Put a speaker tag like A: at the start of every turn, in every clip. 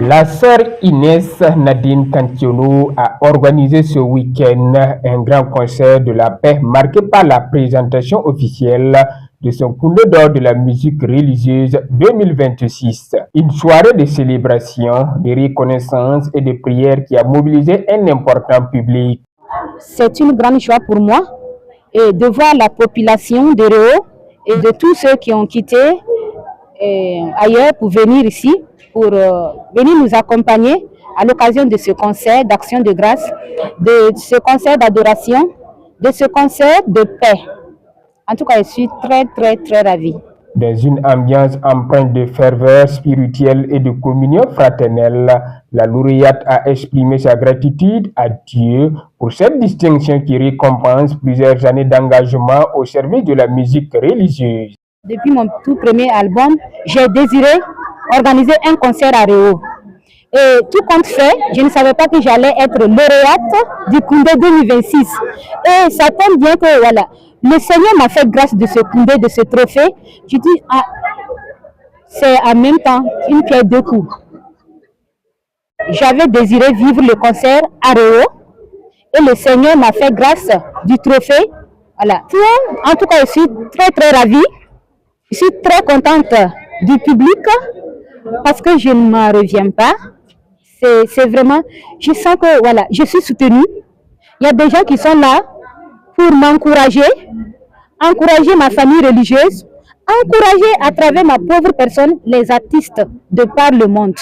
A: La sœur Inès Nadine Cantiono a organisé ce week-end un grand concert de la paix marqué par la présentation officielle de son Koundé d'or de la musique religieuse 2026. Une soirée de célébration, de reconnaissance et de prière qui a mobilisé un important public.
B: C'est une grande joie pour moi et de voir la population de Réau et de tous ceux qui ont quitté ailleurs pour venir ici, pour venir nous accompagner à l'occasion de ce concert d'action de grâce, de ce concert d'adoration, de ce concert de paix. En tout cas, je suis très ravie.
A: Dans une ambiance empreinte de ferveur spirituelle et de communion fraternelle, la lauréate a exprimé sa gratitude à Dieu pour cette distinction qui récompense plusieurs années d'engagement au service de la musique religieuse.
B: Depuis mon tout premier album, j'ai désiré organiser un concert à Réau. Et tout compte fait, je ne savais pas que j'allais être lauréate du Koundé 2026. Et ça tombe bien que voilà, le Seigneur m'a fait grâce de ce Koundé, de ce trophée. Je dis, c'est en même temps une pierre deux coups. J'avais désiré vivre le concert à Réau et le Seigneur m'a fait grâce du trophée. Voilà. En tout cas, je suis très ravie. Je suis très contente du public parce que je ne m'en reviens pas. C'est vraiment, je sens que voilà, je suis soutenue. Il y a des gens qui sont là pour m'encourager, encourager ma famille religieuse, encourager à travers ma pauvre personne les artistes de par le monde.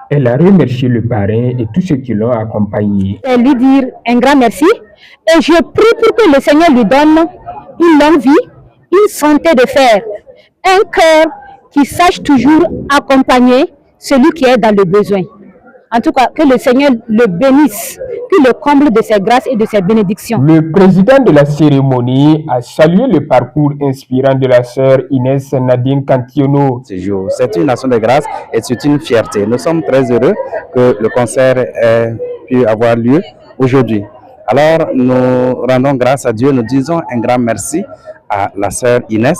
A: Elle a remercié le parrain et tous ceux qui l'ont accompagné.
B: Et lui dire un grand merci et je prie pour que le Seigneur lui donne une longue vie, une santé de fer, un cœur qui sache toujours accompagner celui qui est dans le besoin. En tout cas, que le Seigneur le bénisse, qu'il le comble de ses grâces et de ses bénédictions.
A: Le président de la cérémonie a salué le parcours inspirant de la sœur Inès Nadine Cantiono.
C: C'est une action de grâce et c'est une fierté. Nous sommes très heureux que le concert ait pu avoir lieu aujourd'hui. Alors, nous rendons grâce à Dieu, nous disons un grand merci à la sœur Inès.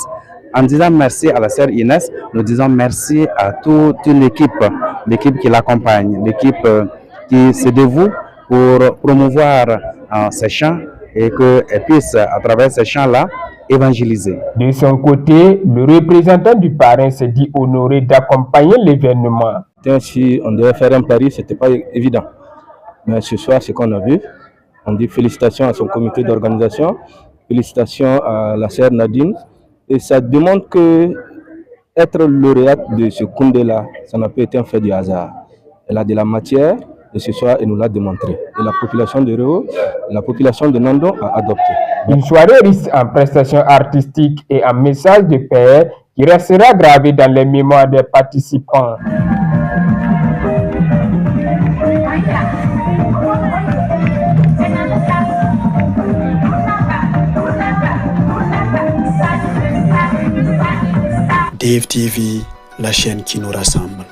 C: En disant merci à la sœur Inès, nous disons merci à toute l'équipe qui l'accompagne, l'équipe qui se dévoue pour promouvoir ces chants et qu'elle puisse, à travers ces chants-là, évangéliser.
A: De son côté, le représentant du parrain s'est dit honoré d'accompagner l'événement.
D: Si on devait faire un pari, ce n'était pas évident. Mais ce soir, ce qu'on a vu, on dit félicitations à son comité d'organisation, félicitations à la sœur Nadine. Et ça démontre que être lauréate de ce Koundé-là, ça n'a pas été un fait du hasard. Elle a de la matière et ce soir, elle nous l'a démontré. Et la population de Réau, la population de Nandon a adopté.
A: Une soirée riche en prestations artistiques et en messages de paix qui restera gravé dans les mémoires des participants.
E: Dave TV, la chaîne qui nous rassemble.